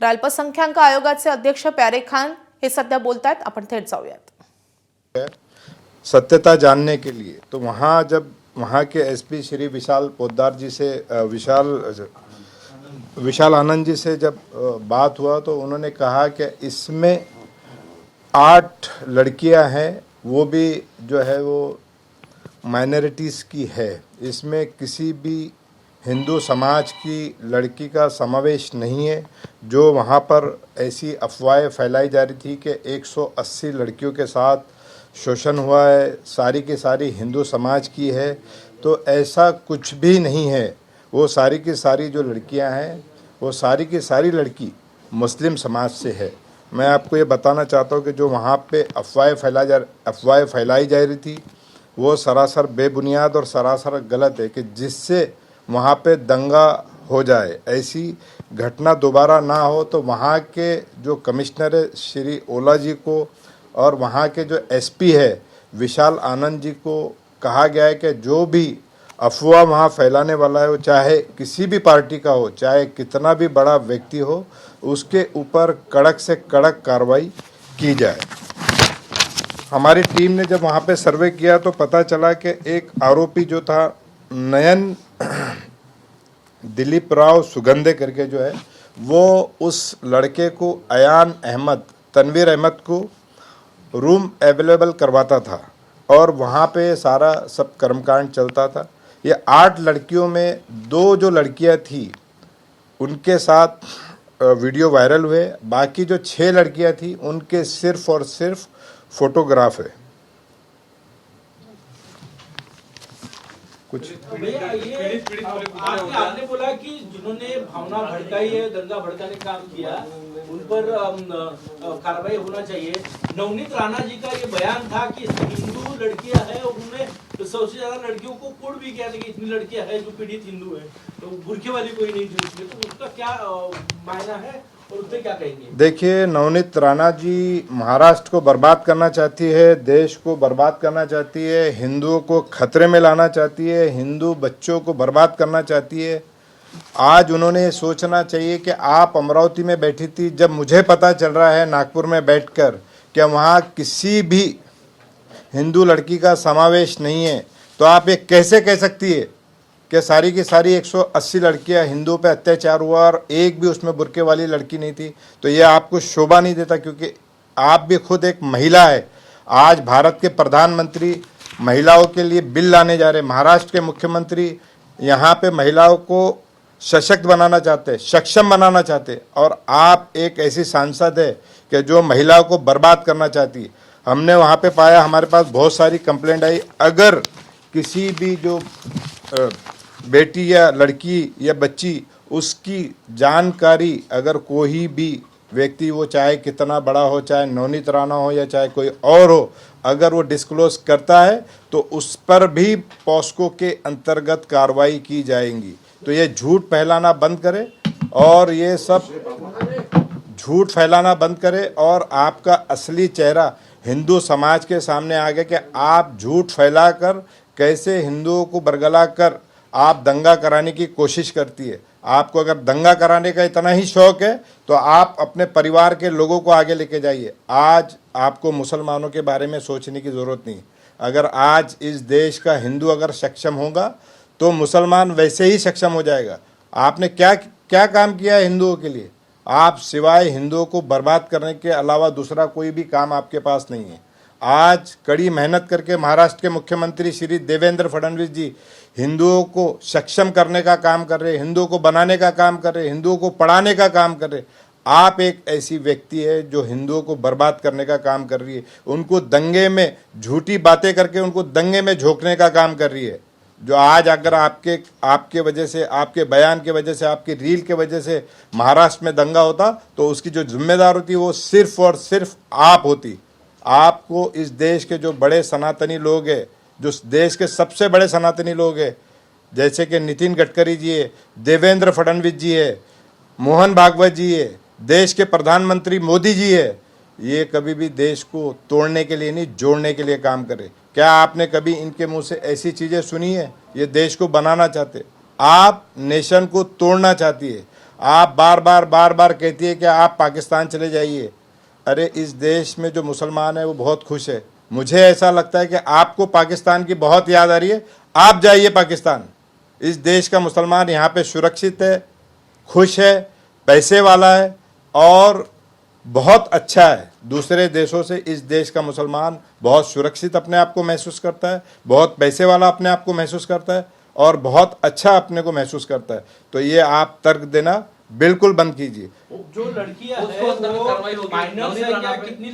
तर अल्पसंख्याक आयोगाचे अध्यक्ष प्यारे खान हे सध्या बोलतायत. आपण थेट जाऊयात. सत्यता जानने के लिए तो वहाँ जब वहाँ के एसपी श्री विशाल पोद्दार जी से विशाल आनंद जी से जब बात हुआ तो उन्होंने कहा कि इसमें 8 लड़कियां हैं, वो भी जो है वो माइनॉरिटीज़ की है. इसमें किसी भी हिंदू समाज की लड़की का समावेश नहीं है. जो वहाँ पर ऐसी अफवाहें फैलाई जा रही थी कि 180 लड़कियों के साथ शोषण हुआ है, सारी की सारी हिंदू समाज की है, तो ऐसा कुछ भी नहीं है. वो सारी की सारी जो लड़कियां हैं वो सारी की सारी लड़की मुस्लिम समाज से है. मैं आपको ये बताना चाहता हूँ कि जो वहाँ पे अफवाहें फैलाई जा रही थी वो सरासर बेबुनियाद और सरासर गलत है कि जिससे वहाँ पे दंगा हो जाए, ऐसी घटना दोबारा ना हो. तो वहाँ के जो कमिश्नर है श्री ओला जी को और वहाँ के जो एसपी है विशाल आनंद जी को कहा गया है कि जो भी अफवाह वहाँ फैलाने वाला है, वो चाहे किसी भी पार्टी का हो, चाहे कितना भी बड़ा व्यक्ति हो, उसके ऊपर कड़क से कड़क कार्रवाई की जाए. हमारी टीम ने जब वहाँ पे सर्वे किया तो पता चला कि एक आरोपी जो था नयन दिलीप राव सुगंधे करके जो है, वो उस लड़के को अयान अहमद तनवीर अहमद को रूम अवेलेबल करवाता था और वहाँ पे सारा सब कर्मकांड चलता था. ये 8 लड़कियों में 2 जो लड़कियाँ थी उनके साथ वीडियो वायरल हुए. बाकी जो 6 लड़कियाँ थी उनके सिर्फ और सिर्फ फोटोग्राफ है. कुछ आपने बोला कि जिन्होंने भावना भड़काई है, दंगा भड़काने का काम किया, उन पर कार्रवाई होना चाहिए. नवनीत राणा जी का ये बयान था कि हिंदू लड़कियां हैं, उन्होंने 100 से ज्यादा लड़कियों को कोड भी किया था कि इतनी लड़कियां हैं जो पीड़ित हिंदू है, तो बुरखे वाली कोई नहीं थी उसमें. तो उसका क्या मायना है और उससे क्या कहेंगे? देखिए, नवनीत राणा जी महाराष्ट्र को बर्बाद करना चाहती है, देश को बर्बाद करना चाहती है, हिंदुओं को खतरे में लाना चाहती है, हिंदू बच्चों को बर्बाद करना चाहती है. आज उन्होंने सोचना चाहिए कि आप अमरावती में बैठी थी, जब मुझे पता चल रहा है नागपुर में बैठकर कि वहाँ किसी भी हिंदू लड़की का समावेश नहीं है, तो आप ये कैसे कह सकती है कि सारी की सारी 180 लड़कियां हिंदुओं पे अत्याचार हुआ और एक भी उसमें बुर्के वाली लड़की नहीं थी. तो ये आपको शोभा नहीं देता, क्योंकि आप भी खुद एक महिला है. आज भारत के प्रधानमंत्री महिलाओं के लिए बिल लाने जा रहे हैं. महाराष्ट्र के मुख्यमंत्री यहाँ पे महिलाओं को सशक्त बनाना चाहते हैं, सक्षम बनाना चाहते हैं, और आप एक ऐसी सांसद है कि जो महिलाओं को बर्बाद करना चाहती है. हमने वहाँ पे पाया, हमारे पास बहुत सारी कंप्लेंट आई. अगर किसी भी जो बेटी या लड़की या बच्ची, उसकी जानकारी अगर कोई भी व्यक्ति, वो चाहे कितना बड़ा हो, चाहे नवनीत राणा हो या चाहे कोई और हो, अगर वो डिस्क्लोज करता है तो उस पर भी पॉस्को के अंतर्गत कार्रवाई की जाएगी. तो ये झूठ फैलाना बंद करे और ये सब झूठ फैलाना बंद करे और आपका असली चेहरा हिंदू समाज के सामने आ गया कि आप झूठ फैलाकर कैसे हिंदुओं को बरगला कर आप दंगा कराने की कोशिश करती है. आपको अगर दंगा कराने का इतना ही शौक है तो आप अपने परिवार के लोगों को आगे लेके जाइए. आज आपको मुसलमानों के बारे में सोचने की ज़रूरत नहीं. अगर आज इस देश का हिंदू अगर सक्षम होगा तो मुसलमान वैसे ही सक्षम हो जाएगा. आपने क्या क्या काम किया है हिंदुओं के लिए? आप सिवाय हिंदुओं को बर्बाद करने के अलावा दूसरा कोई भी काम आपके पास नहीं है. आज कड़ी मेहनत करके महाराष्ट्र के मुख्यमंत्री श्री देवेंद्र फडणवीस जी हिंदुओं को सक्षम करने का काम कर रहे, हिंदुओं को बनाने का काम कर रहे, हिंदुओं को पढ़ाने का काम कर रहे. आप एक ऐसी व्यक्ति है जो हिंदुओं को बर्बाद करने का काम कर रही है, उनको दंगे में झूठी बातें करके उनको दंगे में झोंकने का काम कर रही है. जो आज अगर आपके वजह से, आपके बयान के वजह से, आपकी रील के वजह से महाराष्ट्र में दंगा होता तो उसकी जो जिम्मेदार होती वो सिर्फ और सिर्फ आप होती. आपको इस देश के जो बड़े सनातनी लोग हैं, जो देश के सबसे बड़े सनातनी लोग हैं, जैसे कि नितिन गडकरी जी है, देवेंद्र फडणवीस जी है, मोहन भागवत जी है, देश के प्रधानमंत्री मोदी जी है, ये कभी भी देश को तोड़ने के लिए नहीं, जोड़ने के लिए काम करे. क्या आपने कभी इनके मुंह से ऐसी चीज़ें सुनी है? ये देश को बनाना चाहते, आप नेशन को तोड़ना चाहती है. आप बार बार कहती है कि आप पाकिस्तान चले जाइए। अरे इस देश में जो मुसलमान है वो बहुत खुश है। मुझे ऐसा लगता है कि आपको पाकिस्तान की बहुत याद आ रही है, आप जाइए पाकिस्तान। इस देश का मुसलमान यहाँ पे सुरक्षित है, खुश है, पैसे वाला है और बहुत अच्छा है। दूसरे देशों से इस देश का मुसलमान बहुत सुरक्षित अपने आप को महसूस करता है, बहुत पैसे वाला अपने आप को महसूस करता है और बहुत अच्छा अपने को महसूस करता है। तो ये आप तर्क देना बिल्कुल बंद कीजिए। जो लड़कियां उसको हैं उस तरह वो कार्रवाई होगी। माइनर्स नवनीत है राणा क्या, पे- कितनी